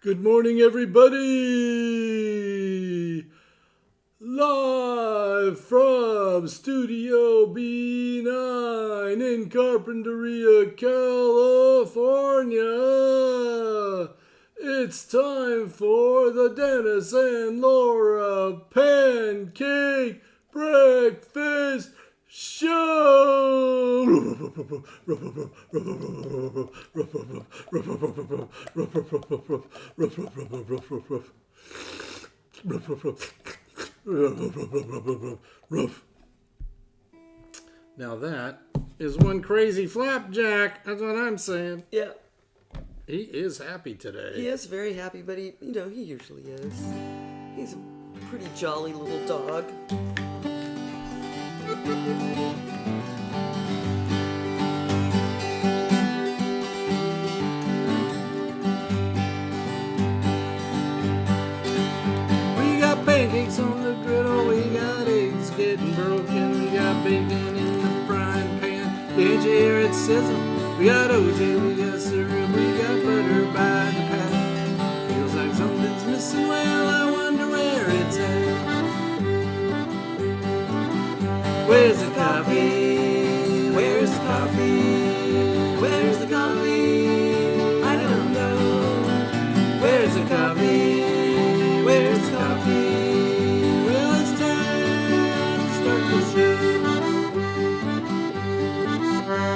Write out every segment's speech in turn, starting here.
Good morning, everybody! Live from Studio B9 in Carpinteria, California. It's time for the Dennis and Laura Pancake Breakfast Show! Now that is one crazy flapjack. That's what I'm saying. Yeah, He is happy today. he is very happy, but he usually is. He's a pretty jolly little dog. We got pancakes on the griddle, we got eggs getting broken, we got bacon in the frying pan. Did you hear it sizzle? We got OJ, we got syrup, we got butter by the pound. Feels like something's missing, well, I wonder where it's at. Where's the coffee? Where's the coffee? Where's the coffee? I don't know. Where's the coffee? Where's the coffee? Well, it's time to start the show.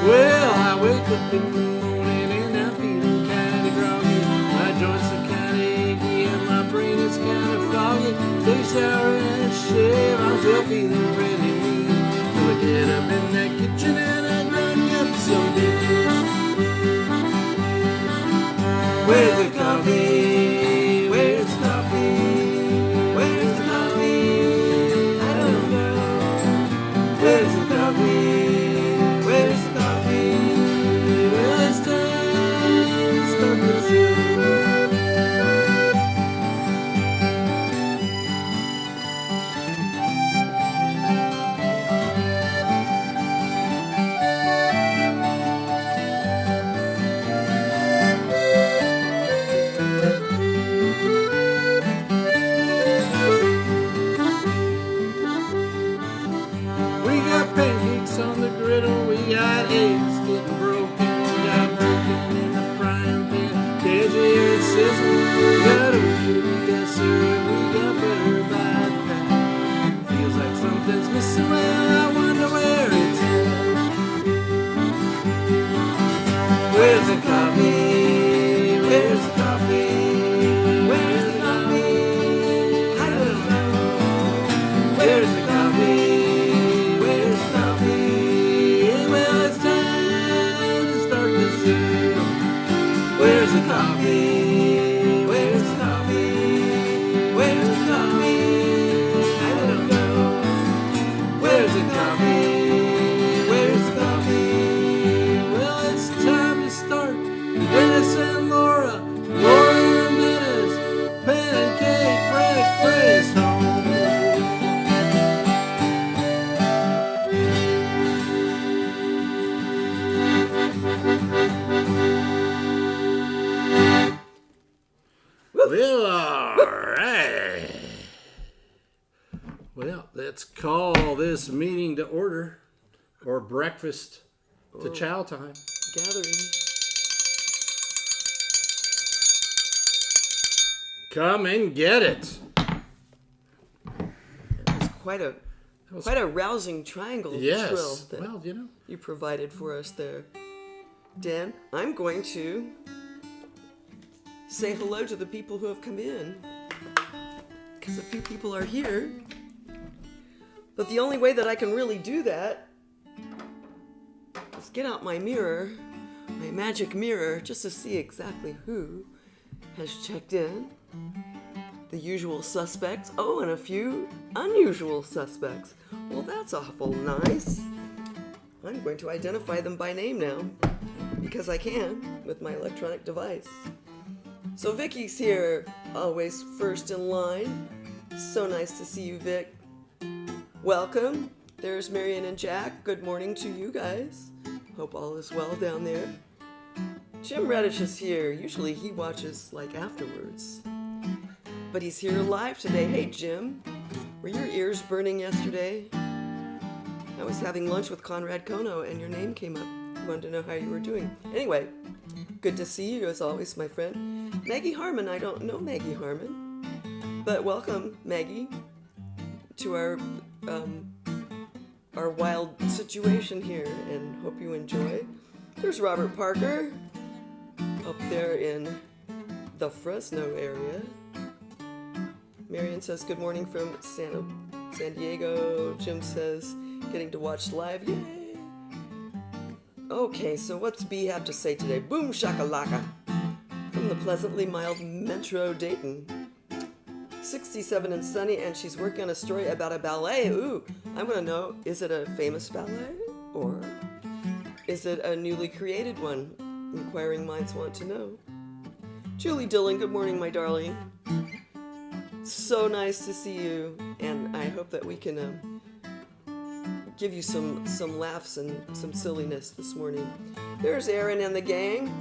Well, I wake up in the morning and I'm feeling kinda groggy. My joints are kinda achy and my brain is kinda foggy. Take a shower and a shave, I'm still feeling pretty mean. So I get up in that kitchen and I grind up some dishes. Where's the coffee? Where's the coffee? Where's the coffee? I don't know. Where's the coffee? Where's the coffee? Well, it's time to start the show. We got pancakes on the griddle, we got eggs getting broken, we got bacon in the frying pan. Can't you hear it sizzle? We got oatmeal, we got syrup, we got butter by the pound. Feels like something's missing, well, I wonder where it's at. Where's the coffee? Where's the coffee? Where's the coffee? I don't know. Where's the coffee? Where's the coffee? Well, it's time to start the show. Where's the coffee? Where's the coffee? Where's the coffee? I don't know. Where's the coffee? Where's the coffee? Well, it's time to start. Dennis and Laura, Laura and Dennis, Pancake Breakfast Home. Well, all right. Well, let's call this meeting to order, or breakfast to chow time. Gathering. Come and get it. It's quite a rousing triangle trill Yes. that Well, you know. you provided for us there. Dan, I'm going to say hello to the people who have come in, because a few people are here. But the only way that I can really do that is get out my mirror, my magic mirror, just to see exactly who has checked in. The usual suspects. Oh, and a few unusual suspects. Well, that's awful nice. I'm going to identify them by name now, because I can with my electronic device. So Vicky's here, always first in line. So nice to see you, Vic. Welcome. There's Marion and Jack. Good morning to you guys. Hope all is well down there. Jim Reddish is here. Usually he watches like afterwards. But he's here live today. Hey, Jim. Were your ears burning yesterday? I was having lunch with Conrad Kono and your name came up. Wanted to know how you were doing. Anyway, good to see you as always, my friend. Maggie Harmon. I don't know Maggie Harmon. But welcome, Maggie, to our wild situation here, and hope you enjoy. There's Robert Parker up there in the Fresno area. Marion says good morning from San Diego. Jim says getting to watch live. Yay! Okay, so what's B have to say today? Boom shakalaka from the pleasantly mild Metro Dayton. 67 and sunny, and she's working on a story about a ballet. Ooh, I want to know, is it a famous ballet or is it a newly created one? Inquiring minds want to know. Julie Dillon, good morning, my darling. So nice to see you, and I hope that we can give you some laughs and some silliness this morning. There's Aaron and the gang.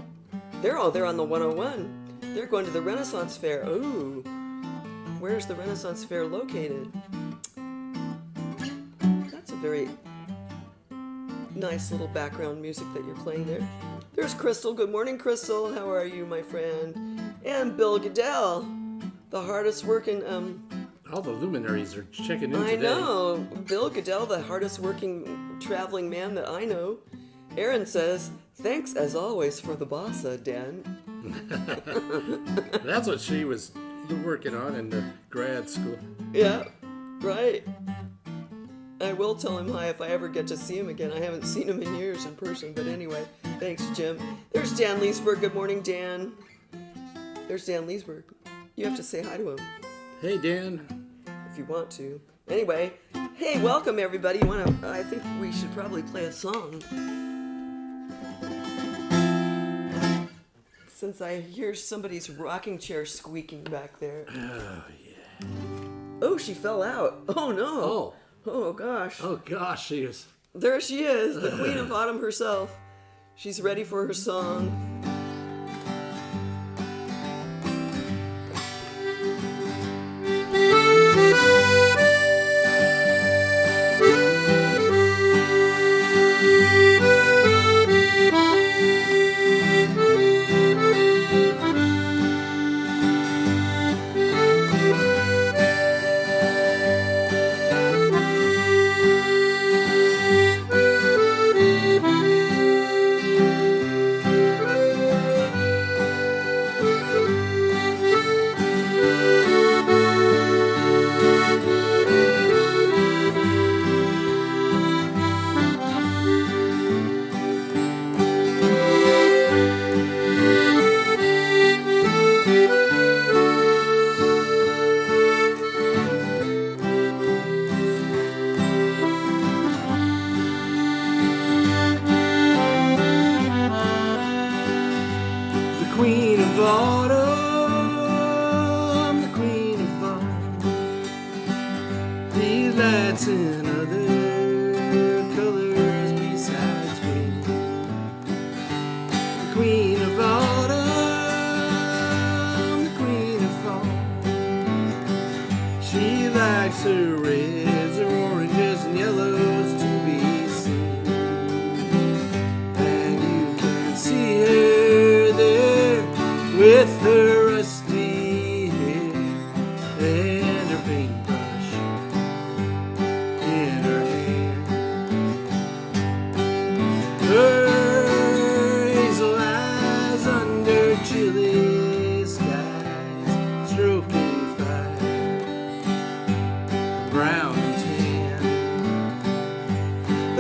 They're on the 101. They're going to the Renaissance Fair. Ooh. Where's the Renaissance Fair located? That's a very nice little background music that you're playing there. There's Crystal. Good morning, Crystal. How are you, my friend? And Bill Goodell, the hardest working... All the luminaries are checking in today. I know. Bill Goodell, the hardest working traveling man that I know. Aaron says, thanks as always for the bossa, Dan. That's what she was working on in the grad school. Yeah, right. I will tell him hi if I ever get to see him again. I haven't seen him in years in person, but anyway, thanks, Jim. There's Dan Leesburg. Good morning, Dan. There's Dan Leesburg. You have to say hi to him. Hey, Dan. If you want to. Anyway, hey, welcome everybody. I think we should probably play a song. Since I hear somebody's rocking chair squeaking back there. Oh, yeah. Oh, she fell out. Oh, no. Oh. Oh, gosh. Oh, gosh, she is. There she is, the Queen of Autumn herself. She's ready for her song.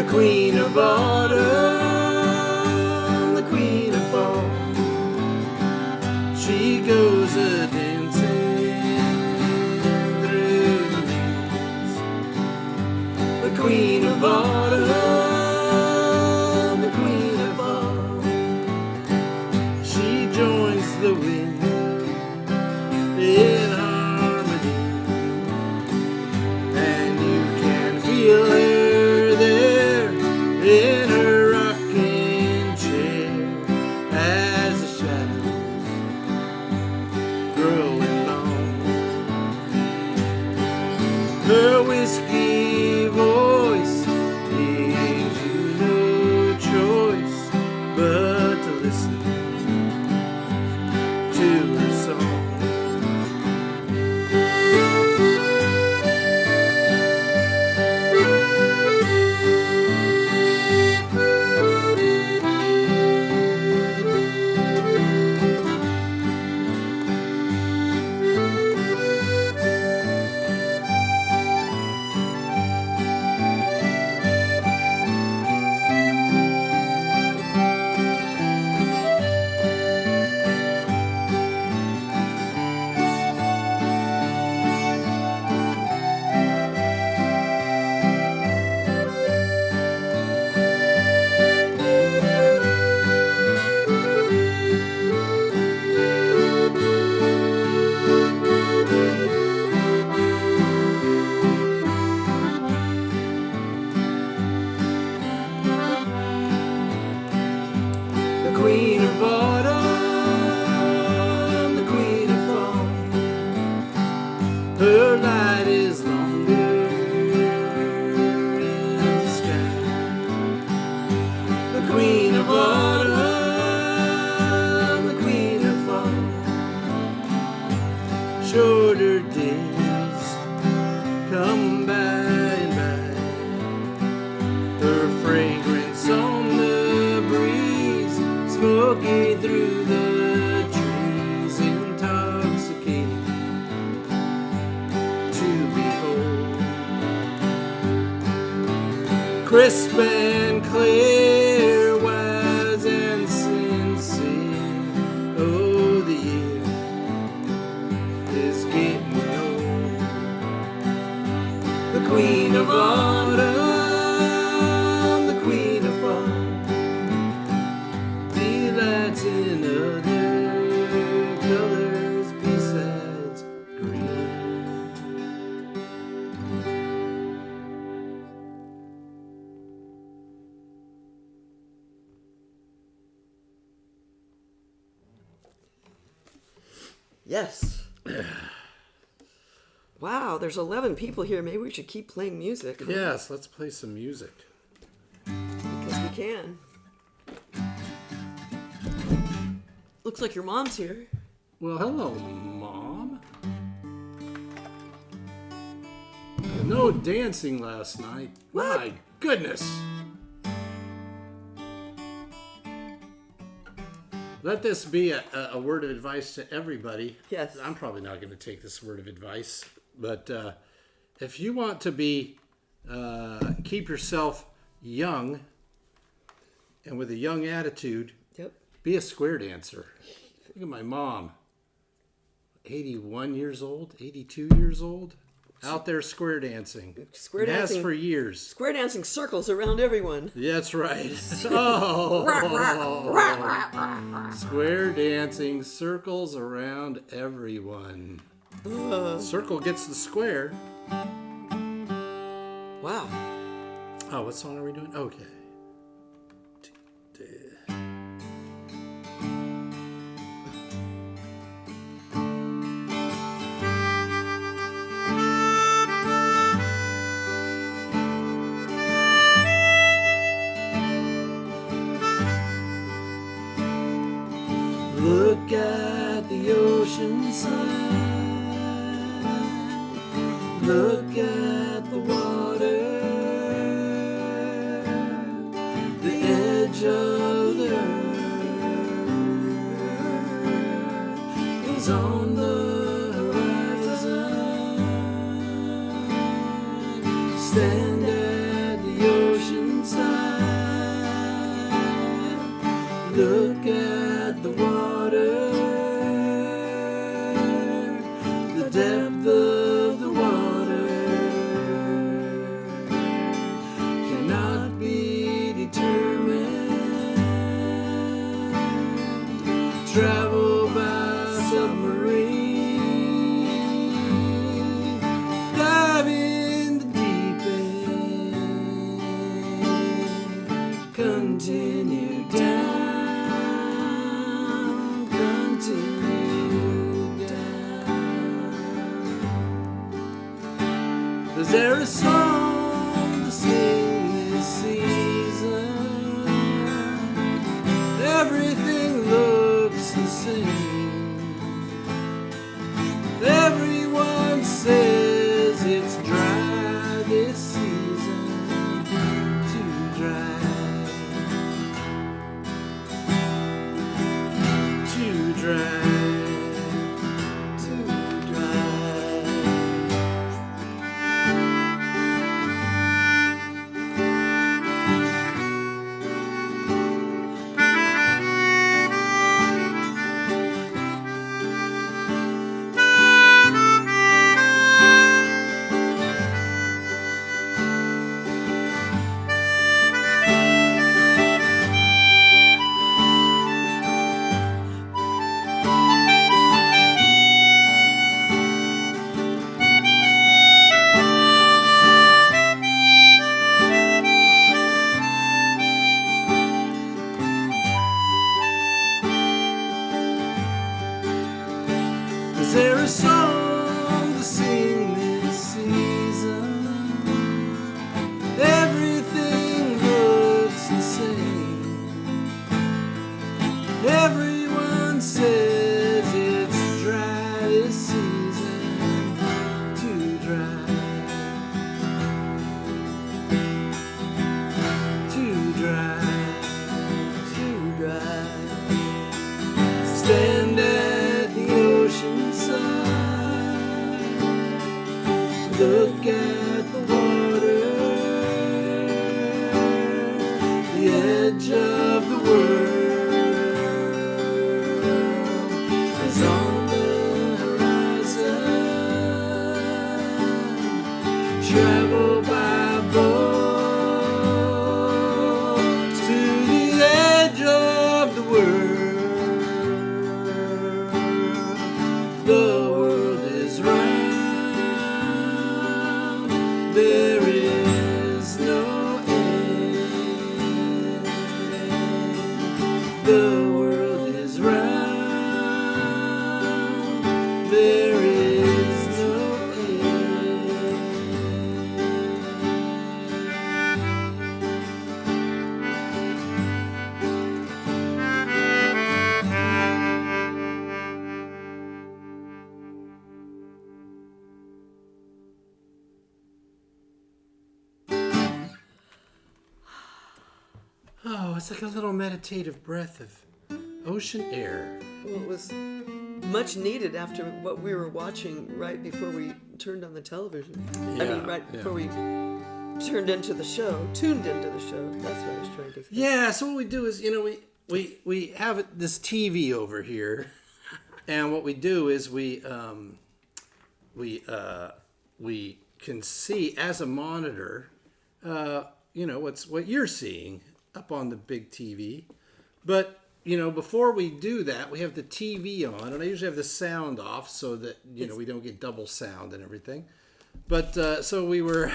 Queen of autumn, the queen of fall. She goes a dancing through the leaves. The queen of autumn, the queen of fall. She joins the wind in harmony, and you can feel her there in her rocking chair as whiskey voice leaves you no choice but to listen to her song. The queen of autumn, the queen of fall, her light is longer in the sky. The queen of autumn, the queen of fall, shorter days come by and by, her fragrance on the breeze, smoky through the trees, intoxicating to behold. Crisp and clear, wise and sincere, oh, the year is getting old. The queen of autumn, the queen of fall, delights in other colors besides green. Yes. Wow, there's 11 people here. Maybe we should keep playing music. Huh? Yes, let's play some music. Because we can. Looks like your mom's here. Well, hello, Mom. No dancing last night. What? My goodness. Let this be a word of advice to everybody. Yes. I'm probably not going to take this word of advice, but if you want to be, keep yourself young and with a young attitude, Yep. be a square dancer. Think of my mom, 81 years old, 82 years old, out there square dancing. Square dancing. Has for years. Square dancing circles around everyone. That's right. Oh. Square dancing circles around everyone. Circle gets the square. Wow. Oh, what song are we doing? Okay. Look at the ocean side. Look at the water. The edge of the earth is on the horizon. Stand at the ocean side. Look at the water. The depth of the water cannot be determined. Travel by submarine. Dive in the deep end. Is there a song to sing this season? Everything looks the same. Everyone says it's dry this season, too dry. Too dry. Is there a song to sing this season? Everything looks the same. Everyone says it's dry this season, too dry. Too dry. Too dry. Stand at the ocean side, look at the water, the edge of the world is on the horizon. Travel by boat to the edge of the world. The world is round, there is no end. The world is round, there is no end. Oh, it's like a little meditative breath of ocean air. Well, it was much needed after what we were watching right before we turned on the television. Right before we tuned into the show. That's what I was trying to say. Yeah, so what we do is, we have this TV over here, and what we do is we can see as a monitor, what you're seeing up on the big TV. But, before we do that, we have the TV on, and I usually have the sound off so that, we don't get double sound and everything. But, so we were,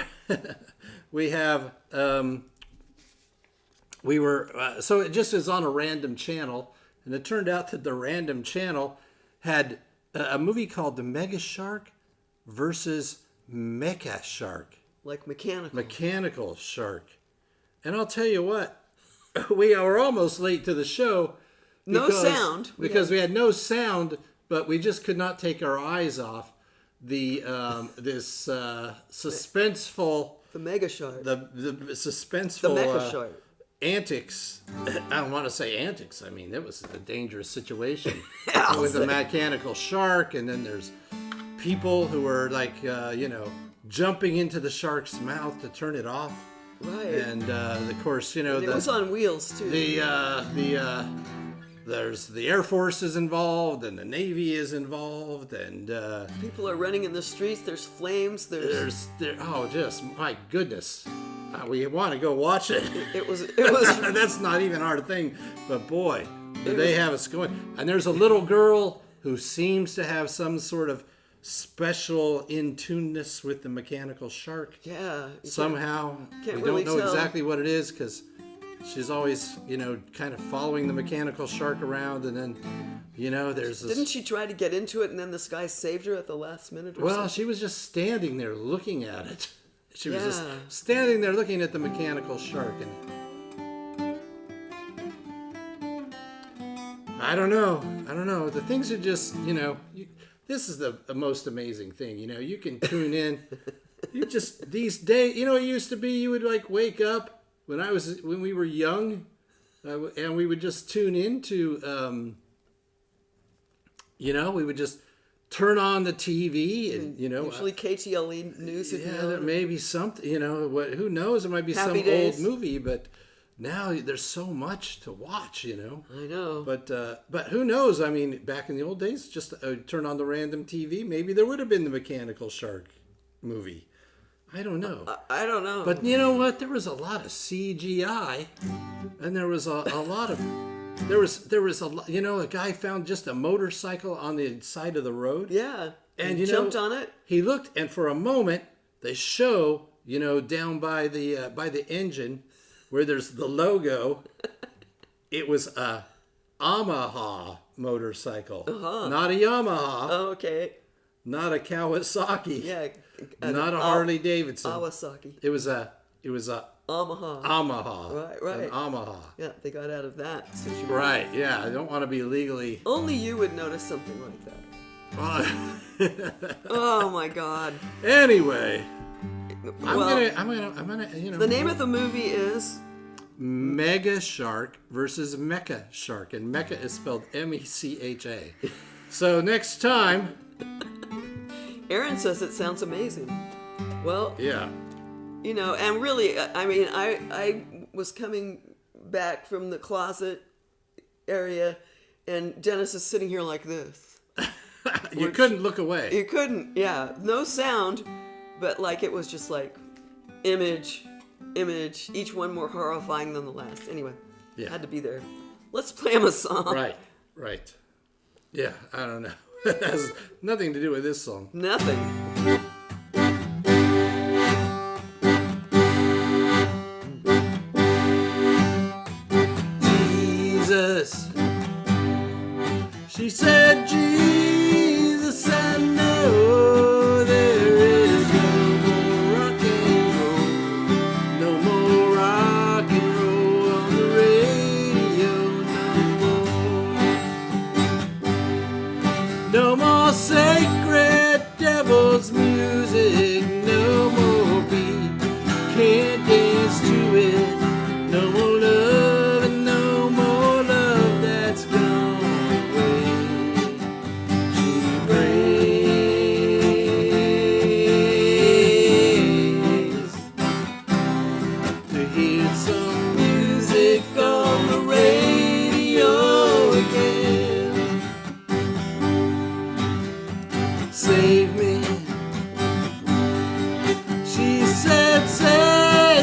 so it just is on a random channel, and it turned out that the random channel had a movie called The Mega Shark versus Mecha Shark. Like mechanical. Mechanical Shark. And I'll tell you what, we were almost late to the show. No sound. Because we had no sound, but we just could not take our eyes off the this suspenseful... The Mega Shark. The suspenseful... The Mecha Shark. Antics. I don't want to say antics. I mean, it was a dangerous situation with a mechanical shark, and then there's people who were like, jumping into the shark's mouth to turn it off. Right. And of course, it was on wheels too. There's the Air Force is involved, and the Navy is involved, and people are running in the streets. There's flames. Just my goodness. We want to go watch it. It was. That's not even our thing, but boy, they have us going. And there's a little girl who seems to have some sort of special in-tuneness with the mechanical shark. Yeah. Somehow. Can't we really don't know tell. exactly what it is, because she's always, kind of following the mechanical shark around, and then, there's this... Didn't she try to get into it, and then this guy saved her at the last minute or Well, something? she was just standing there looking at it. She was just Yeah. standing there looking at the mechanical shark, and I don't know. The things are just, this is the most amazing thing. You can tune in. You just, these days, it used to be you would like wake up when we were young, and we would just tune into, we would just turn on the TV and, Usually KTLE news. there may be something, who knows? It might be Happy some Days. old movie, but now there's so much to watch, I know. But who knows? I mean, back in the old days, just turn on the random TV. Maybe there would have been the Mechanical Shark movie. I don't know. I don't know. But you know what? There was a lot of CGI, and there was a lot of there was a guy found just a motorcycle on the side of the road. yeah. And he jumped on it. He looked, and for a moment, they show down by the engine, where there's the logo. It was a Yamaha motorcycle, not a Yamaha, Oh, okay. not a Kawasaki, Yeah. not a Harley Davidson. Kawasaki. It was a Yamaha. Yamaha, Right. an Yamaha. Yeah, they got out of that situation. Right? Yeah, I don't want to be legally. Only you would notice something like that. Well, Oh my God. anyway, I'm Well, gonna the name of the movie is Mega Shark versus Mecha Shark, and Mecha is spelled Mecha. So next time, Aaron says it sounds amazing. Well, yeah, and really, I mean, I was coming back from the closet area, and Dennis is sitting here like this. you couldn't look away. You couldn't, yeah, no sound, but like it was just like image, each one more horrifying than the last. Anyway, Yeah. had to be there. Let's play him a song. Right. Yeah, I don't know. It has nothing to do with this song. Nothing. Jesus. She said, Jesus, I know there is no more rock and roll. No more rock and roll on the radio no more. No more sacred devil's music. No more beat, can't dance to it. No more love and no more love that's gone away. She prays to hear some music on the radio again. Save me. She said, save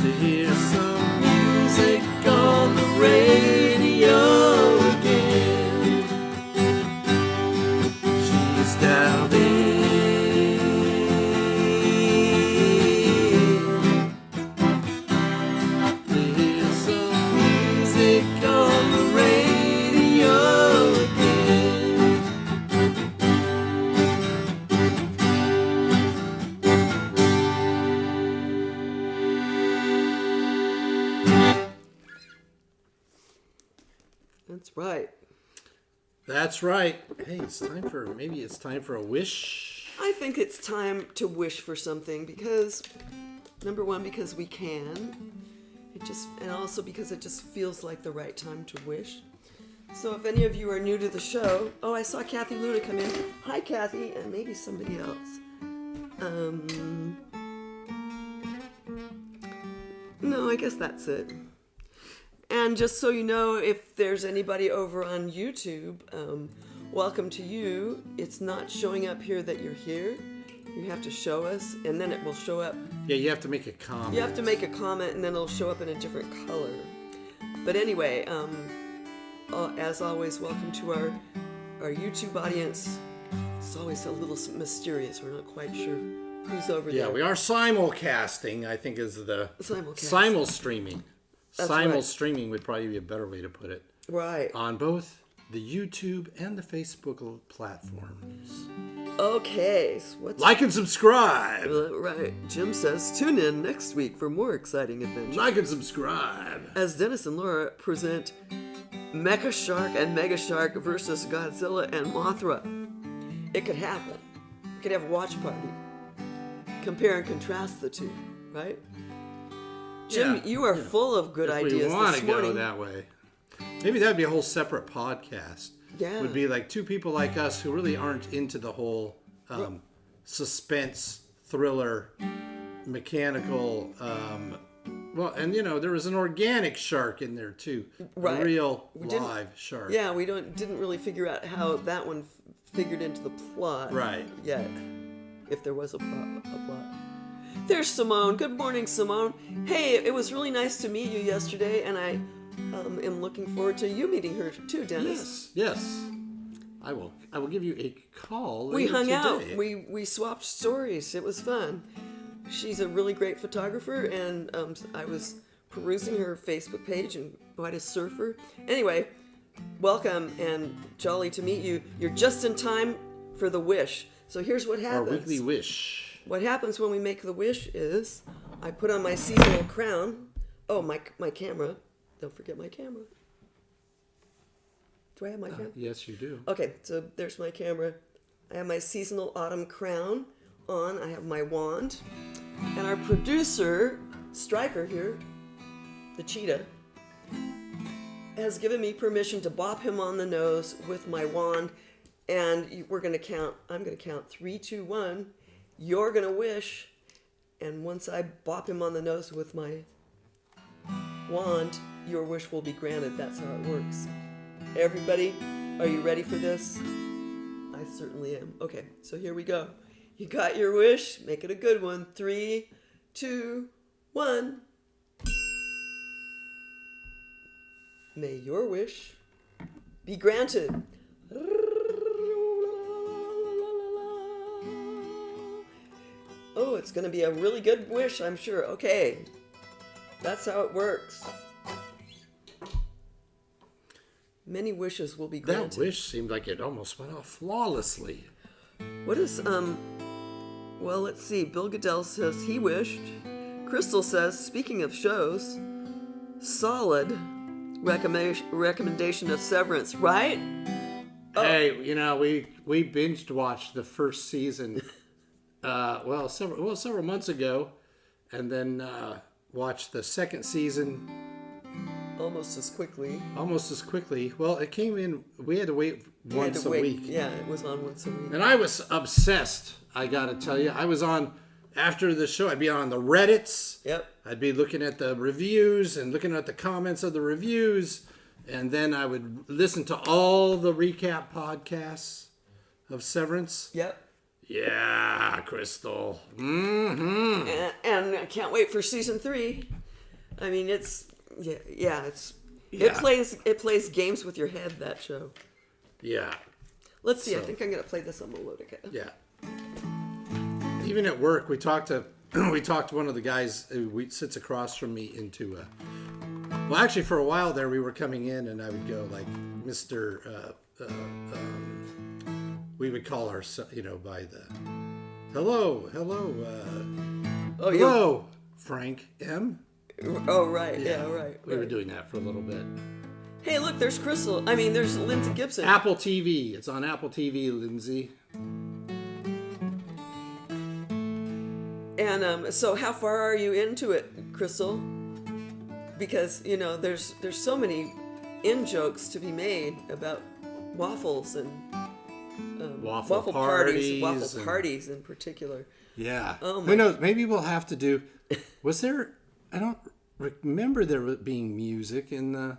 to hear some music on the radio again. She's dialed in to hear some music on the radio again. That's right. That's right. Hey, maybe it's time for a wish. I think it's time to wish for something because, number one, because we can. And also because it just feels like the right time to wish. So if any of you are new to the show, I saw Kathy Luna come in. Hi, Kathy, and maybe somebody else. No, I guess that's it. And just so you know, if there's anybody over on YouTube, welcome to you. It's not showing up here that you're here. You have to show us, and then it will show up. Yeah, you have to make a comment. You have to make a comment, and then it'll show up in a different color. But anyway, as always, welcome to our YouTube audience. It's always a little mysterious. We're not quite sure who's over there. Yeah, we are simulcasting, I think is the... Simul-streaming. That's Simul-streaming would probably be a better way to put it. Right. On both the YouTube and the Facebook platforms. Okay. So like and subscribe. Right. Jim says, tune in next week for more exciting adventures. Like and subscribe. As Dennis and Laura present Mecha Shark and Mega Shark versus Godzilla and Mothra. It could happen. We could have a watch party. Compare and contrast the two, right? Jim, you are full of good ideas this morning. If we want to go that way. Maybe that would be a whole separate podcast. Yeah. It would be like two people like us who really aren't into the whole suspense, thriller, mechanical... and there was an organic shark in there too. Right. A real live shark. Yeah, we didn't really figure out how that one figured into the plot. Right. Yet. If there was a plot. There's Simone. Good morning, Simone. Hey, it was really nice to meet you yesterday, and I am looking forward to you meeting her too, Dennis. Yes. I will give you a call later We hung today. out. We swapped stories. It was fun. She's a really great photographer, and I was perusing her Facebook page and quite a surfer. Anyway, welcome and jolly to meet you. You're just in time for the wish. So here's what happens. Our weekly wish. What happens when we make the wish is I put on my seasonal crown. Oh, my camera. Don't forget my camera. Do I have my camera? Yes, you do. Okay, so there's my camera. I have my seasonal autumn crown on. I have my wand. And our producer, Stryker here, the cheetah, has given me permission to bop him on the nose with my wand. And I'm going to count 3, 2, 1. You're going to wish. And once I bop him on the nose with my wand, your wish will be granted. That's how it works. Everybody, are you ready for this? I certainly am. Okay, so here we go. You got your wish. Make it a good one. 3, 2, 1. May your wish be granted. Oh, it's going to be a really good wish, I'm sure. Okay, that's how it works. Many wishes will be granted. That wish seemed like it almost went off flawlessly. What is, well, let's see. Bill Goodell says he wished. Crystal says, speaking of shows, solid recommendation of Severance, right? Hey, we binged watched the first season, several months ago, and then watched the second season. Almost as quickly. Well, it came in. We had to wait once a week. Yeah, it was on once a week. And I was obsessed. I got to tell you, I was on after the show. I'd be on the Reddits. Yep. I'd be looking at the reviews and looking at the comments of the reviews, and then I would listen to all the recap podcasts of Severance. Yep. Yeah, Crystal. Mm-hmm. And I can't wait for season 3. I mean, it's it's Yeah. it plays games with your head. That show. Yeah. Let's see. I So- think I'm gonna play this on melodica. Yeah. Even at work, we talked to one of the guys who sits across from me into well, actually, for a while there, we were coming in, and I would go like, Mr. We would call our by the hello, Oh, hello, Frank M. Oh, right. Yeah, right. We were doing that for a little bit. Hey, look, there's Crystal. I mean, there's Lindsay Gibson. Apple TV. It's on Apple TV, Lindsay. And so, how far are you into it, Crystal? Because there's so many in jokes to be made about waffles and Waffle parties, parties waffle and- parties in particular. Yeah. Oh, Who knows? Maybe we'll have to do. Was there? I don't remember there being music in the.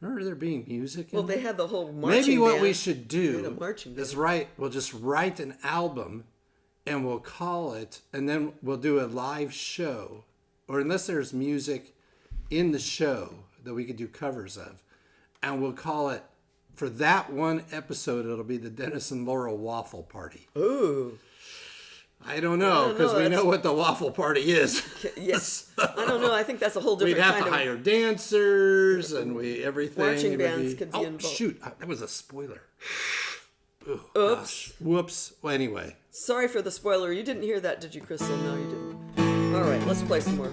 Remember there being music? Well, in they it? had the whole marching Maybe what band. we should They had do a marching is band. we'll just write an album, and we'll call it, and then we'll do a live show, or unless there's music in the show that we could do covers of, and we'll call it. For that one episode, it'll be the Dennis and Laurel Waffle Party. Ooh. I don't know, because we know what the waffle party is. Yes. I don't know. I think that's a whole different We'd have kind to of hire dancers and everything. Marching It would bands could be oh, involved. shoot. That was a spoiler. Oh, Oops. gosh. Whoops. Well, anyway. Sorry for the spoiler. You didn't hear that, did you, Crystal? No, you didn't. All right, let's play some more.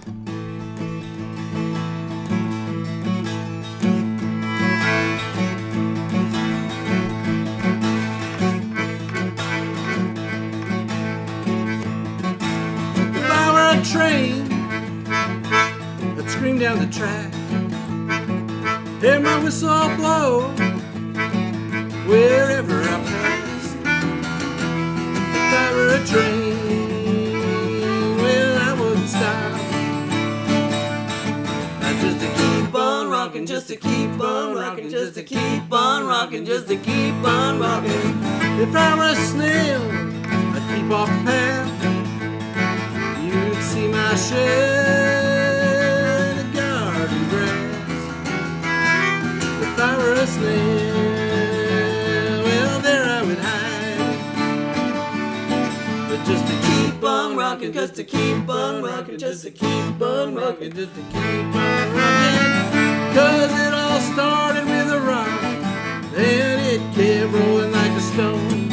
If I were a train that screamed down the track, hear my whistle blow wherever I passed. If I were a train, well, I wouldn't stop. Just to keep on rocking, just to keep on rocking, just to keep on rocking, just to keep on rocking. If I were a snail, I'd keep off the path. You'd see my shed of garden grass. If I were a snail, well, there I would hide. But just to keep on rocking, just to keep on rocking, just to keep on rocking, just to keep on rocking. 'Cause it all started with a rock, and it kept rolling like a stone.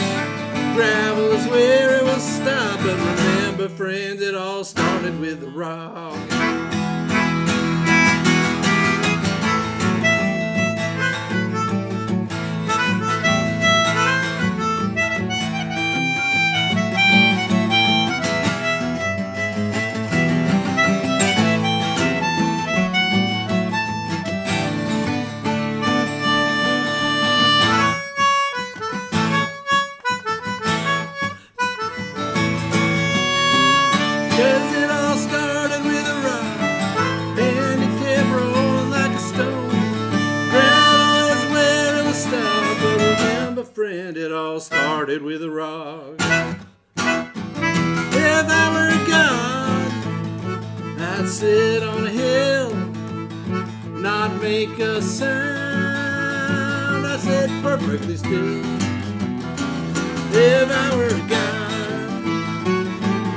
Gravel is where it will stop, but remember, friends, it all started with a rock. Cause it all started with a rock, and it kept rolling like a stone. Gravel is where it will stop, but remember, friend, it all started with a rock. If I were God, I'd sit on a hill, not make a sound. I said perfectly still. If I were God,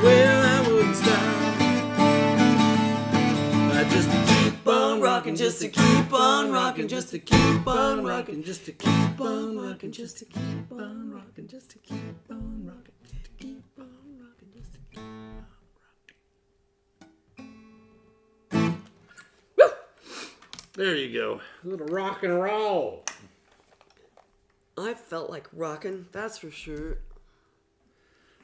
well, I wouldn't stop. I'd just keep on rocking, just to keep on rocking, just to keep on rocking, just to keep on rocking, just to keep on rocking, just to keep on rocking, just to keep on rocking, just to keep on rocking. Woo! There you go. A little rock and roll. I felt like rocking, that's for sure.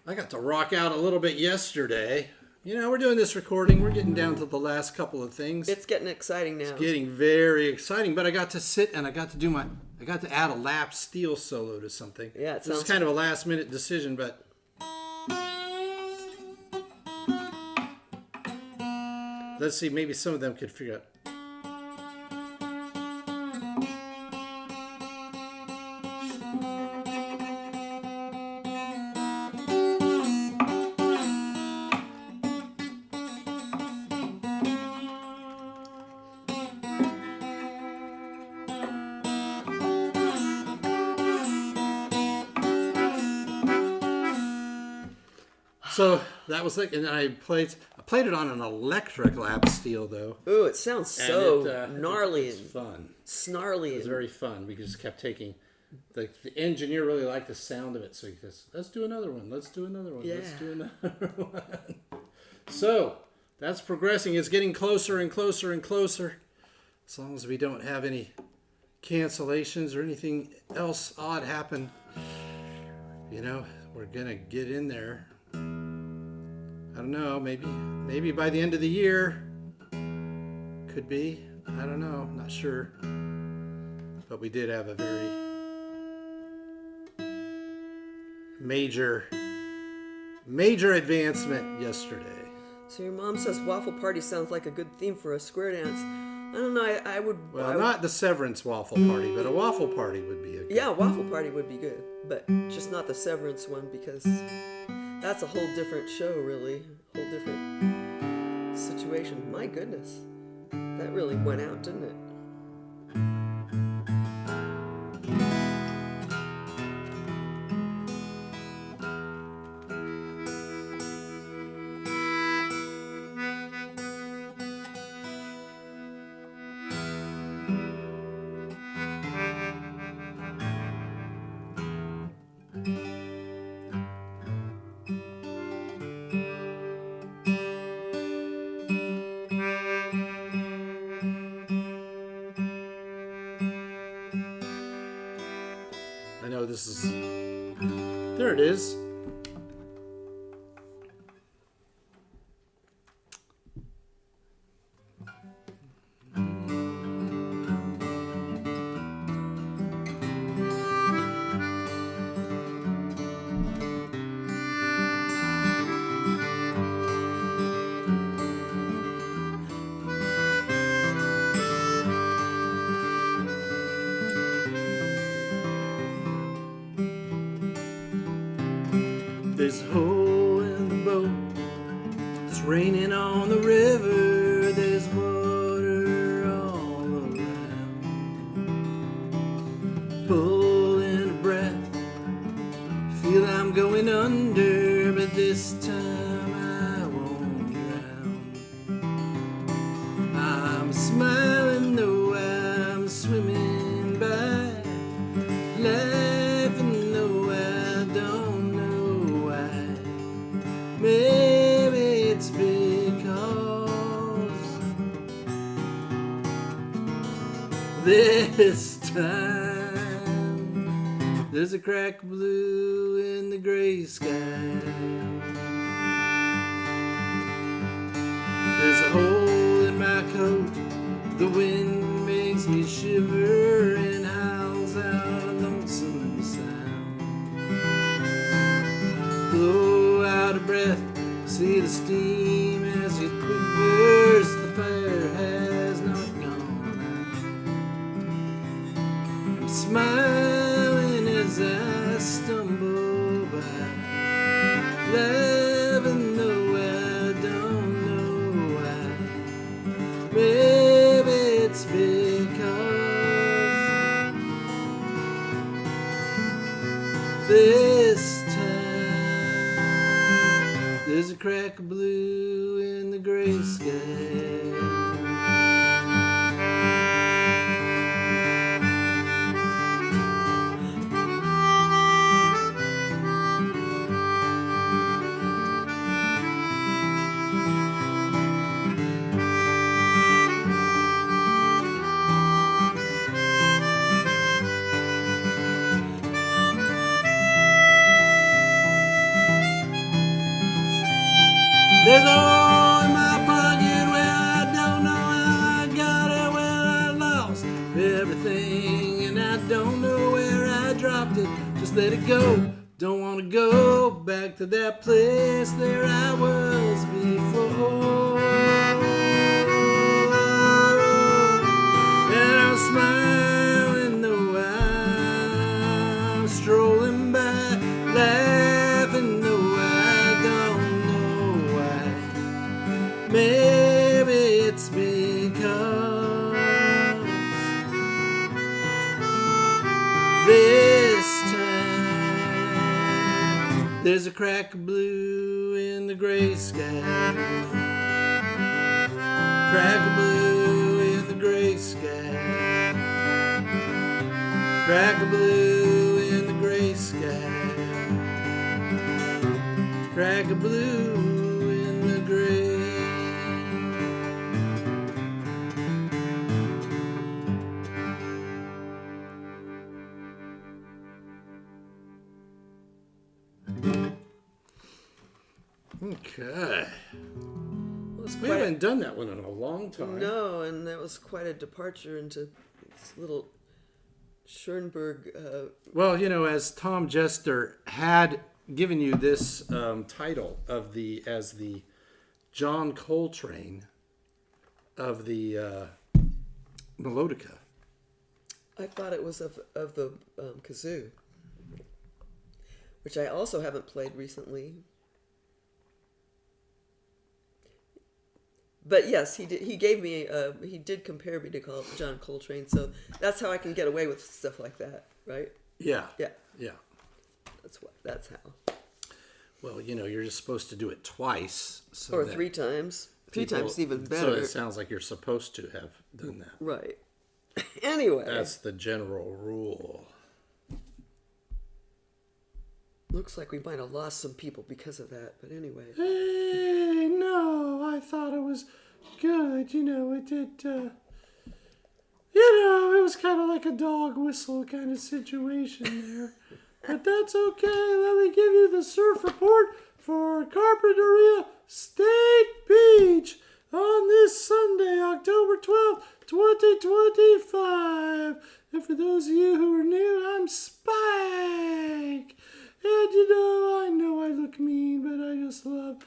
I got to rock out a little bit yesterday. You know, we're doing this recording. We're getting down to the last couple of things. It's getting exciting now. It's getting very exciting. But I got to sit and I got to add a lap steel solo to something. Yeah, it This is sounds- kind of a last minute decision, but let's see. Maybe some of them could figure out. So that was like, and I played it on an electric lap steel though. Ooh, it sounds so gnarly It's and fun. snarly. It was very fun. We just kept taking. The engineer really liked the sound of it, so he goes, "Let's do another one. Let's do another one. Yeah. Let's do another one." So that's progressing. It's getting closer and closer and closer. As long as we don't have any cancellations or anything else odd happen, we're gonna get in there. I don't know. Maybe by the end of the year. Could be. I don't know. Not sure. But we did have a very major advancement yesterday. So your mom says waffle party sounds like a good theme for a square dance. I don't know. I would. Well, not the Severance waffle party, but a waffle party would be a good. Yeah, waffle party would be good, but just not the Severance one because that's a whole different show, really. Whole different situation. My goodness, that really went out, didn't it? I know this is. There it is. There's a hole in the boat. It's raining on the river. There's water all around. Pulling a breath. Feel I'm going under, but this time I won't drown. I'm smiling though I'm swimming by. Laughing though I don't know why. Maybe it's because this time there's a crack of blue in the gray sky. There's a hole in my coat. The wind makes me shiver and howls out a lonesome sound. Blow out of breath, see the steam as it quivers. The fire has not gone out. I'm smiling as I stumble by, laughing though I don't know why. Maybe it's because this time there's a crack of blue in the gray sky. There's a hole in my pocket where I don't know how I got it. Well, I lost everything and I don't know where I dropped it. Just let it go. Don't want to go back to that place there I was before. And I'm smiling though I'm strolling by, laughing though I don't know why. Maybe it's because this time there's a crack of blue in the gray sky. Crack-a-blue in the gray sky. Crack-a-blue in the gray sky. Crack-a-blue in the gray. Okay. We haven't done that one in a long time. No, and that was quite a departure into this little Schoenberg. Well, you know, as Tom Jester had given you this title of as the John Coltrane of the melodica. I thought it was of the kazoo, which I also haven't played recently. But yes, he did. He gave me. He did compare me to John Coltrane, so that's how I can get away with stuff like that, right? Yeah. Yeah. Yeah. That's how. Well, you know, you're just supposed to do it twice, so Or 3 times. 3 times even better. So it sounds like you're supposed to have done that. Right. Anyway. That's the general rule. Looks like we might have lost some people because of that, but anyway. Hey, no, I thought it was good. You know, it did, it was kind of like a dog whistle kind of situation there. But that's okay. Let me give you the surf report for Carpinteria State Beach on this Sunday, October 12th, 2025. And for those of you who are new, I'm Spike. And I know I look mean, but I just love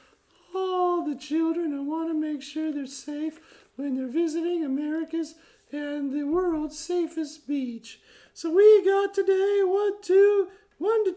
all the children. I want to make sure they're safe when they're visiting America's and the world's safest beach. So we got today 1 to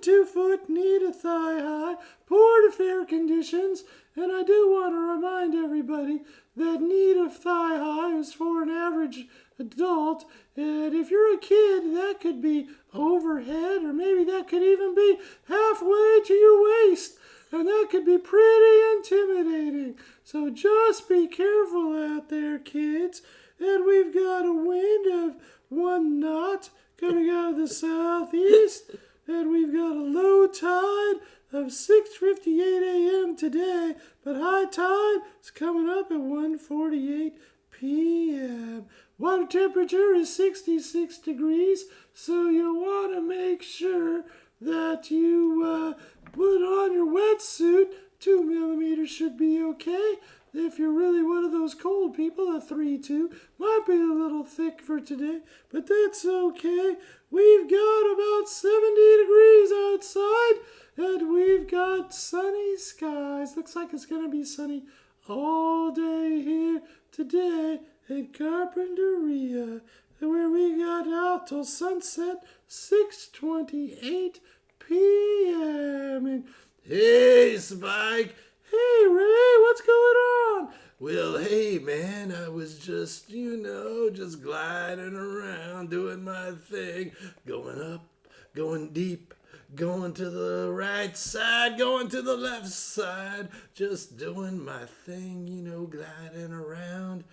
2 foot, knee to thigh high, poor to fair conditions. And I do want to remind everybody that knee to thigh high is for an average adult. And if you're a kid, that could be overhead, or maybe that could even be halfway to your waist. And that could be pretty intimidating. So just be careful out there, kids. And we've got a wind of 1 knot coming out of the southeast. And we've got a low tide of 6:58 a.m. today. But high tide is coming up at 1:48 p.m. Water temperature is 66 degrees. So you want to make sure that you put on your wetsuit. 2 millimeters should be okay. If you're really one of those cold people, a 3-2 might be a little thick for today, but that's okay. We've got about 70 degrees outside, and we've got sunny skies. Looks like it's going to be sunny all day here today in Carpinteria, where we got out till sunset, 6:28 p.m. And hey, Spike. Hey, Ray, what's going on? Well, hey, man, I was just, just gliding around, doing my thing, going up, going deep, going to the right side, going to the left side, just doing my thing, gliding around.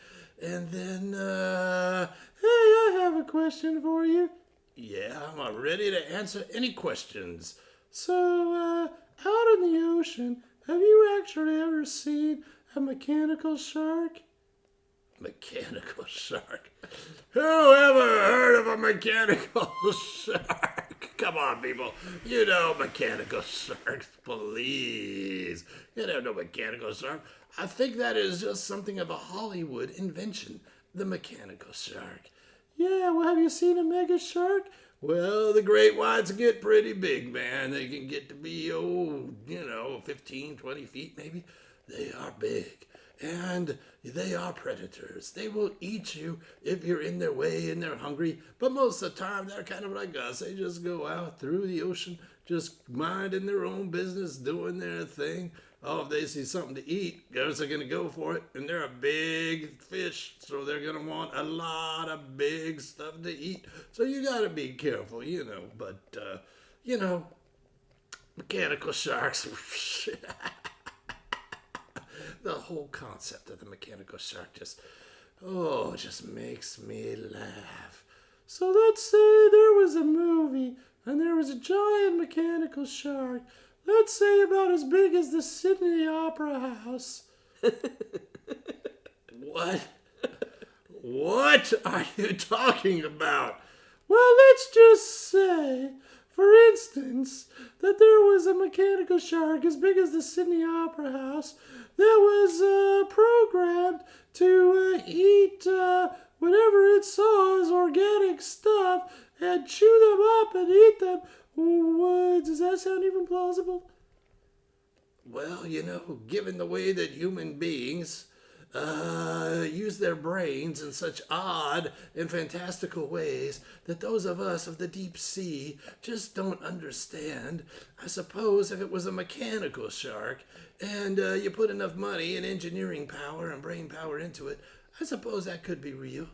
And then, hey, I have a question for you. Yeah, I'm ready to answer any questions. So, out in the ocean, have you actually ever seen a mechanical shark? Mechanical shark? Who ever heard of a mechanical shark? Come on, people. You know mechanical sharks, please. You don't know mechanical shark. I think that is just something of a Hollywood invention, the mechanical shark. Yeah, well, have you seen a mega shark? Well, the great whites get pretty big, man. They can get to be, 15, 20 feet maybe. They are big. And they are predators. They will eat you if you're in their way and they're hungry. But most of the time, they're kind of like us. They just go out through the ocean, just minding their own business, doing their thing. Oh, if they see something to eat, guys are going to go for it. And they're a big fish, so they're going to want a lot of big stuff to eat. So you got to be careful, But, mechanical sharks. the whole concept of the mechanical shark just makes me laugh. So let's say there was a movie and there was a giant mechanical shark, let's say about as big as the Sydney Opera House. What? What are you talking about? Well, let's just say, for instance, that there was a mechanical shark as big as the Sydney Opera House that was programmed to eat whatever it saw as organic stuff and chew them up and eat them. Does that sound even plausible? Well, given the way that human beings use their brains in such odd and fantastical ways that those of us of the deep sea just don't understand. I suppose if it was a mechanical shark and you put enough money and engineering power and brain power into it, I suppose that could be real,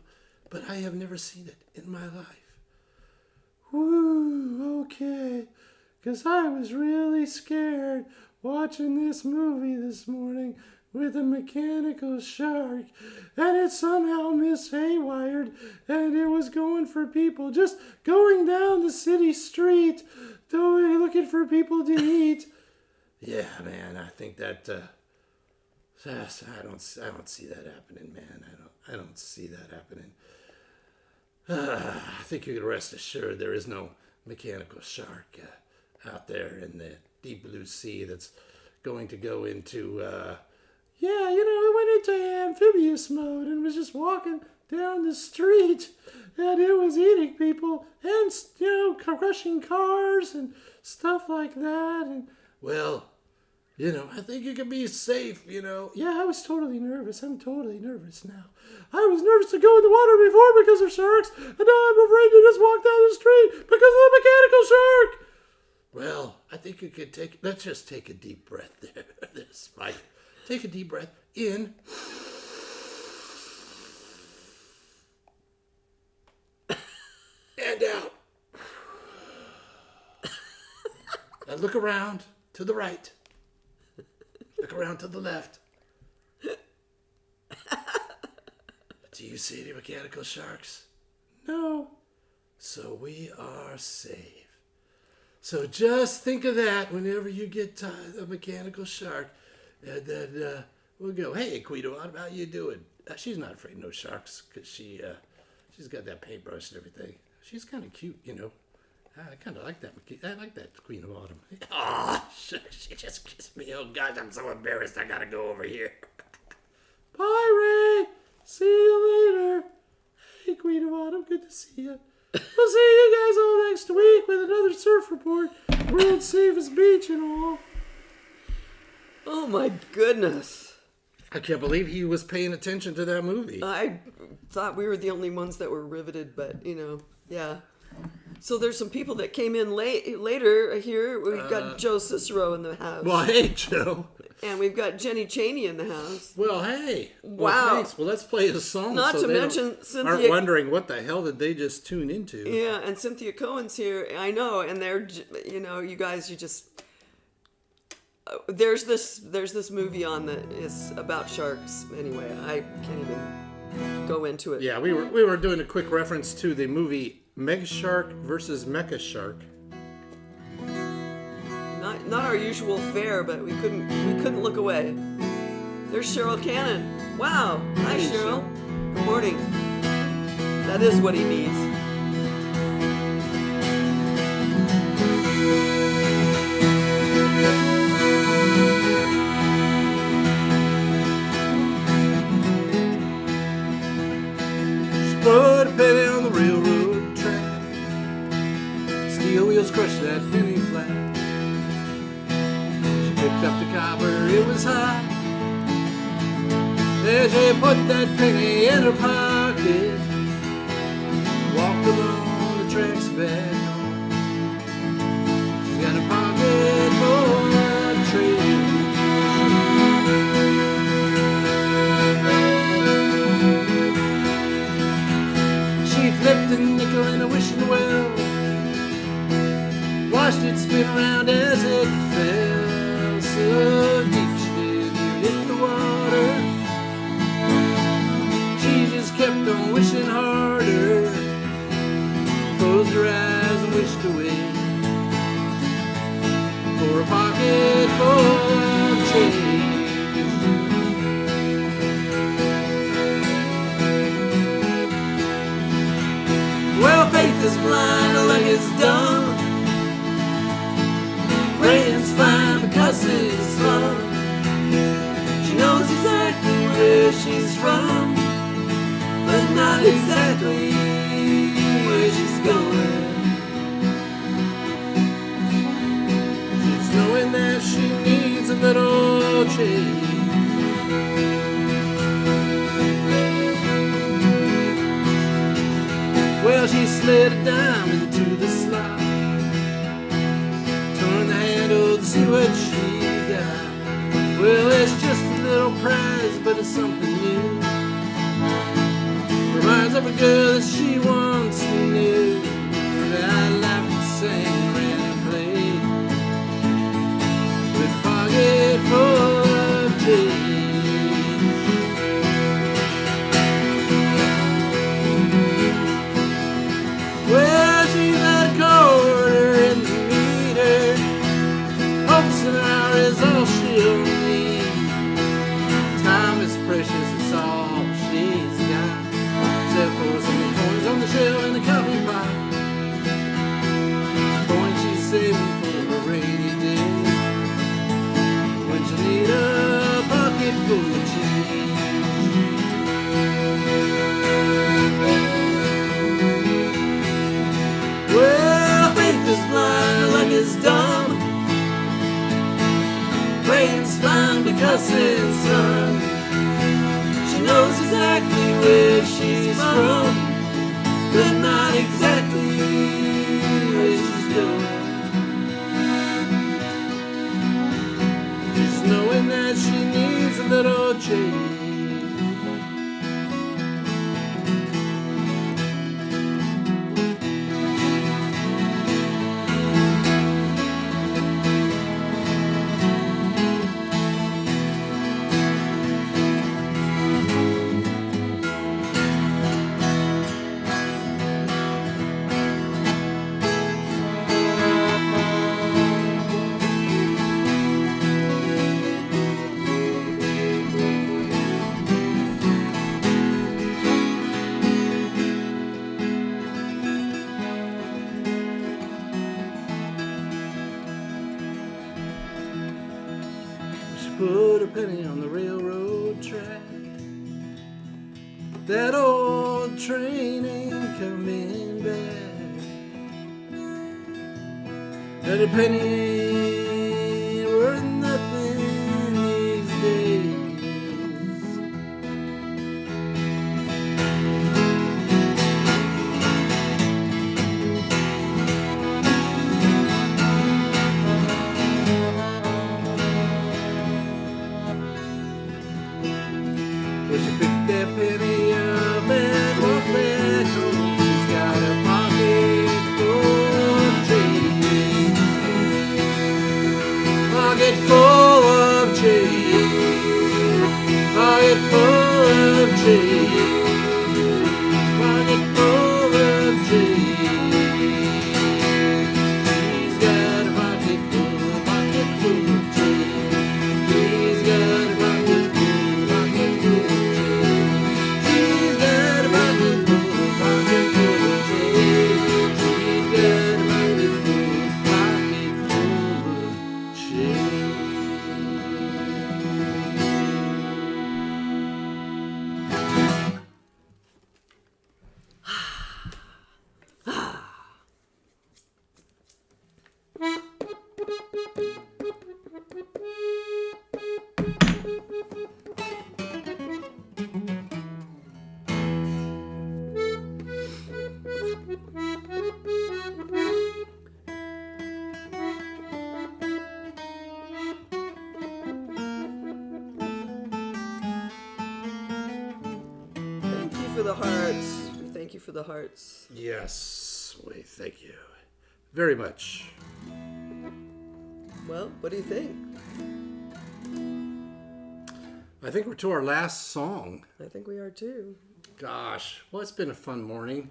but I have never seen it in my life. Woo, okay, because I was really scared watching this movie this morning with a mechanical shark, and it somehow mishawired, and it was going for people, just going down the city street, looking for people to eat. Yeah, man, I think that, I don't see that happening, man. I don't see that happening. I think you can rest assured there is no mechanical shark out there in the deep blue sea that's going to go into, it went into amphibious mode and was just walking down the street, and it was eating people and, crushing cars and stuff like that. And, well, I think you can be safe, Yeah, I was totally nervous. I'm totally nervous now. I was nervous to go in the water before because of sharks, and now I'm afraid to just walk down the street because of the mechanical shark. Well, I think you could let's just take a deep breath there, Mike. Take a deep breath in. And out. And look around to the right. Look around to the left. Do you see any mechanical sharks? No. So we are safe. So just think of that whenever you get a mechanical shark. And then we'll go, hey, Queen Autumn, how you doing? She's not afraid of no sharks because she's got that paintbrush and everything. She's kind of cute, I kind of like that. I like that Queen of Autumn. Oh, she just kissed me. Oh, gosh, I'm so embarrassed. I got to go over here. Bye, Ray. See you later. Hey, Queen of Autumn, good to see you. We'll see you guys all next week with another surf report. World's safest beach and all. Oh, my goodness. I can't believe he was paying attention to that movie. I thought we were the only ones that were riveted, but, yeah. So there's some people that came in later here. We've got Joe Cicero in the house. Well, hey, Joe. And we've got Jenny Cheney in the house. Well, hey. Wow. Well, thanks. Well, let's play a song. Not so to they mention Cynthia. aren't wondering what the hell did they just tune into. Yeah, and Cynthia Cohen's here. I know, and they're, you guys, you just. There's this movie on that is about sharks. Anyway, I can't even go into it. Yeah, we were doing a quick reference to the movie Meg Shark versus Mecha Shark. Not our usual fare, but we couldn't look away. There's Cheryl Cannon. Wow. Hi, Cheryl. Good morning. That is what he needs. Put a penny on the railroad track. Steel wheels crushed that penny flat. She picked up the copper, it was hot. Then she put that penny in her pocket. Walked along the tracks back home. She's got a pocket full of trees. Flipped a nickel in a wishing well, watched it spin around as it fell. So deep she did hit the wall. on wishing harder, closed her eyes and wished away for a pocket full of change. Well, faith is blind, luck is dumb. Praying's fine because it's fun. She knows exactly where she's from, but not exactly where she's going. She's knowing that she needs a little change. Well, she slid a dime into the slot, turned the handle to see what she got. Well, it's just a little prize, but it's something new. Reminds of a girl that she once knew, that I laughed and sang, ran and played, with a pocket full of change. Well, she's had a quarter in the meter. Hopes an hour is all she'll need. Time is precious, it's all she's got, except for some coins on the shelf and a coffee pot. Coins she's saving for a rainy day, when she'll need a pocket full of change. Well, faith is blind, luck is dumb. Praying's fine because it's fun. She knows exactly where she's from, but not exactly where she's going. Just knowing that she needs a little change. Put a penny on the railroad track. That old train ain't coming back. And a penny ain't worth nothing these days. Well, she picked that penny up and walked back home. She's got a pocket full of change. Pocket full of change. Pocket full of change. Pocket full of change. She's got a pocket full of change. She's got a pocket full of change. She's got a pocket full of change. She's got a pocket full of change. Thank you for the hearts. We thank you for the hearts. Yes, we thank you very much. Well, what do you think? I think we're to our last song. I think we are too. Gosh, well, it's been a fun morning.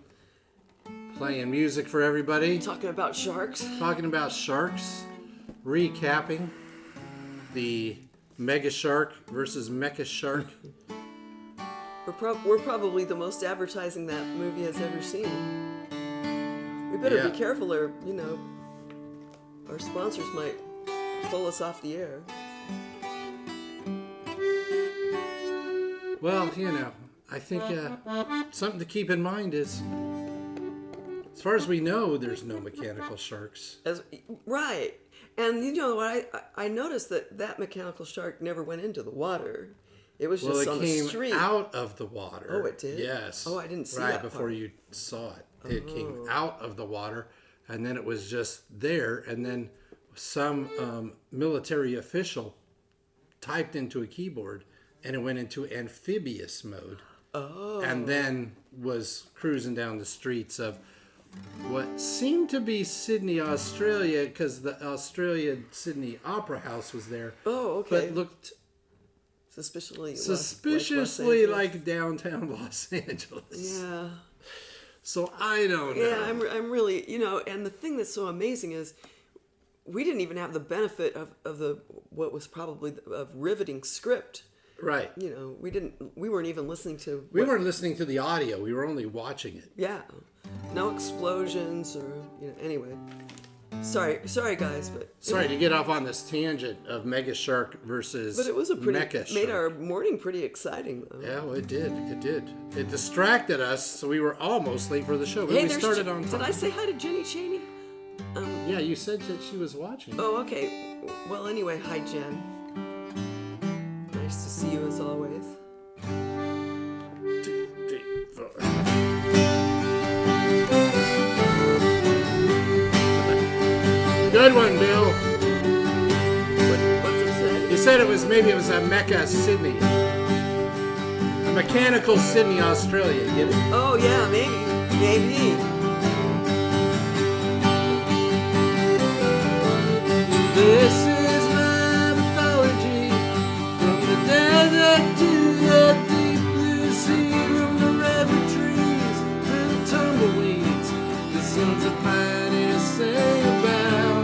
Playing music for everybody. Talking about sharks. Talking about sharks. Recapping the Mega Shark versus Mecha Shark. We're probably the most advertising that movie has ever seen. We better be careful, or our sponsors might pull us off the air. Well, I think something to keep in mind is, as far as we know, there's no mechanical sharks. Right. And you know what? I noticed that mechanical shark never went into the water. It was just on the street. It came out of the water. Oh, it did? Yes. Oh, I didn't see that. that Right before part. You saw it. It came out of the water, and then it was just there, and then some military official typed into a keyboard, and it went into amphibious mode. Oh. And then was cruising down the streets of what seemed to be Sydney, Australia, because the Australian Sydney Opera House was there. Oh, okay. But looked suspiciously like downtown Los Angeles. Yeah. So I don't know. Yeah, I'm really, and the thing that's so amazing is we didn't even have the benefit of the what was probably of riveting script. Right. We weren't even listening to. We weren't listening to the audio. We were only watching it. Yeah. No explosions or anyway. Sorry guys, but sorry to get off on this tangent of Mega Shark versus But it was Mecha made Shark. our morning pretty exciting though. Yeah, well, it did. It distracted us, so we were almost late for the show. But Hey, we started on time. Did I say hi to Jenny Cheney? Yeah, you said that she was watching. Oh, okay. Well, anyway, hi Jen. Nice to see you as always. 2, 3, 4. Good one, Bill. What's it say? You said it was a Mecha Sydney. A mechanical Sydney, Australia. Get it? Oh yeah, maybe. This is my mythology. From the desert to the deep blue sea. From the redwood trees to the tumbleweeds. The sons of pioneers sing about.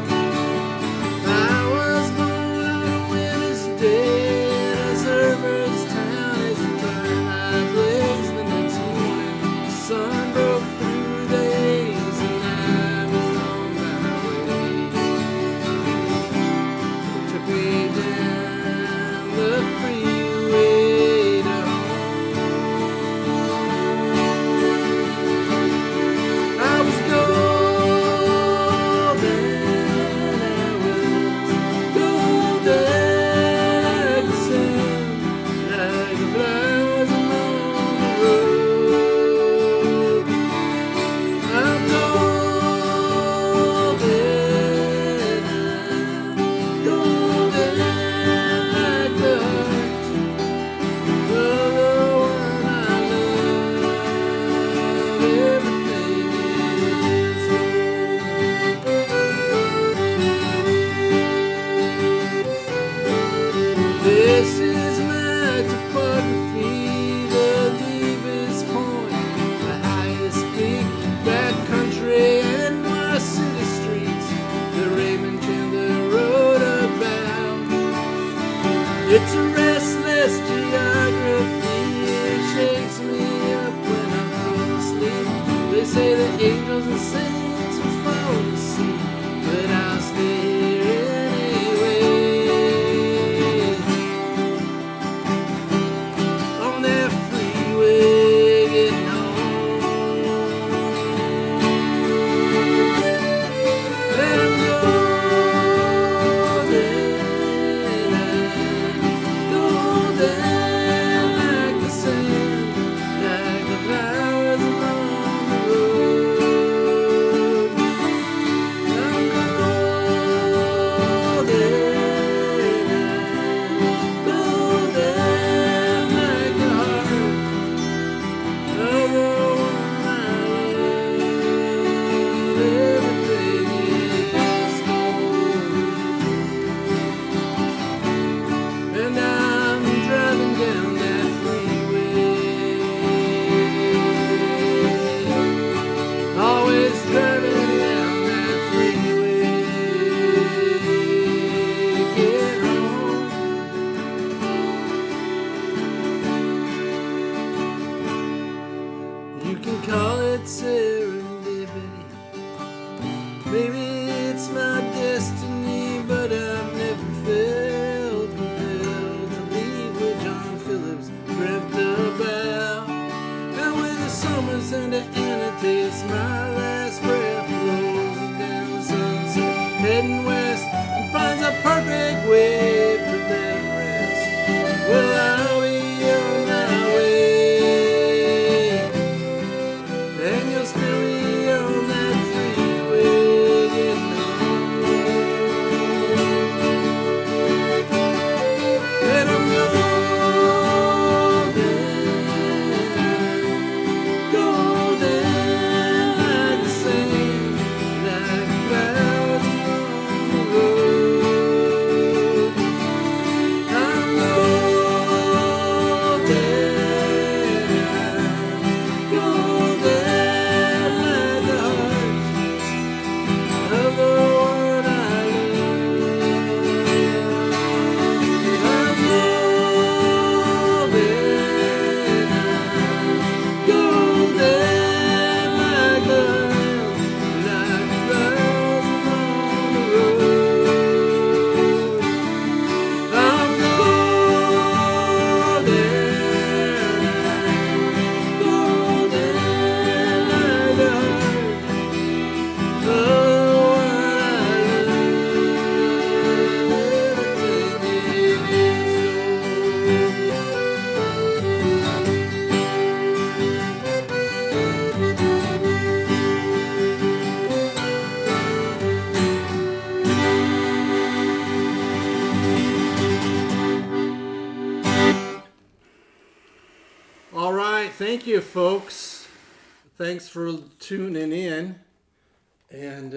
I was born on a winter's day in a server's town as the twilight blazed the next morning. The sun broke through the haze and I was on my way. It took me down the freeway to home. I was This is my topography, the deepest point, the highest peak, backcountry and my city streets, the Raymond Chandler Road about. It's a restless geography, it shakes me up when I fall asleep. They say the angels and saints will fall to sea, but I'll stay here anyway. On that freeway getting home. Let 'em go down like the sand, like the flowers along the road. can call it serendipity. Maybe it's my destiny, but I've never felt compelled to leave where John Phillips dreamt about. And when the summer's under annotates, my last breath blows down sunset, heading west, and finds a perfect way for that rest. Well, I'll be on my way, and you'll still be on that freeway getting home. And I'm golden like the sand, like clouds on the road. I'm golden like the heart of the one I love. I'm golden like the like clouds on the road. I'm golden like the heart of the one All right, thank you, folks. Thanks for tuning in, and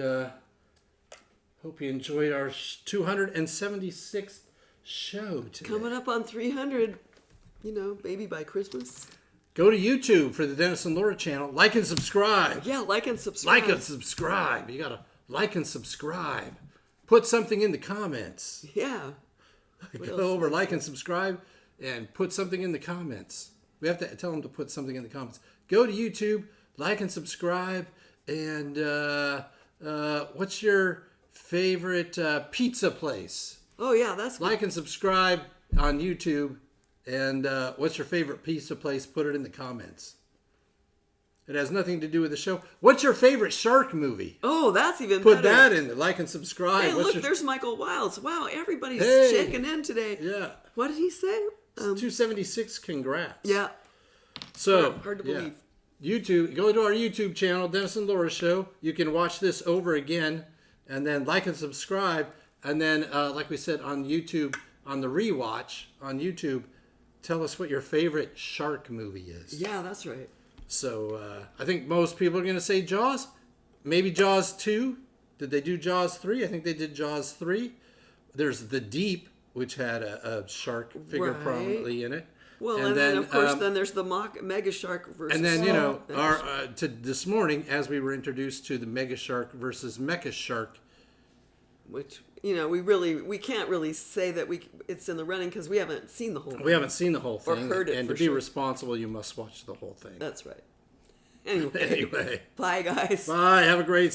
hope you enjoyed our 276th show today. Coming up on 300, maybe by Christmas. Go to YouTube for the Dennis and Laura channel. Like and subscribe. Yeah, like and subscribe. Like and subscribe. You gotta like and subscribe. Put something in the comments. Yeah. Go over, like and subscribe, and put something in the comments. We have to tell them to put something in the comments. Go to YouTube, like and subscribe, and what's your favorite pizza place? Oh, yeah, that's good. Like and subscribe on YouTube, and what's your favorite pizza place? Put it in the comments. It has nothing to do with the show. What's your favorite shark movie? Oh, that's even Put better. that in there. Like and subscribe. Hey, What's look, there's Michael Wilds. Wow, everybody's Hey. checking in today. Yeah. What did he say? 276, congrats. Yeah. So, Hard to yeah. believe. YouTube, go to our YouTube channel, Dennis and Laura Show. You can watch this over again, and then like and subscribe. And then, like we said on YouTube, on the rewatch on YouTube, tell us what your favorite shark movie is. Yeah, that's right. So, I think most people are going to say Jaws. Maybe Jaws 2. Did they do Jaws 3? I think they did Jaws 3. There's The Deep, which had a shark figure Right. prominently in it. Well, and then of course, then there's the Mega Shark versus. And then our this morning, as we were introduced to the Mega Shark versus Mecha Shark, which we can't really say that it's in the running because we haven't seen the whole thing. we haven't seen the whole Or thing. heard it and for to be sure. responsible, you must watch the whole thing. That's right. Anyway, Anyway, bye guys. bye. Have a great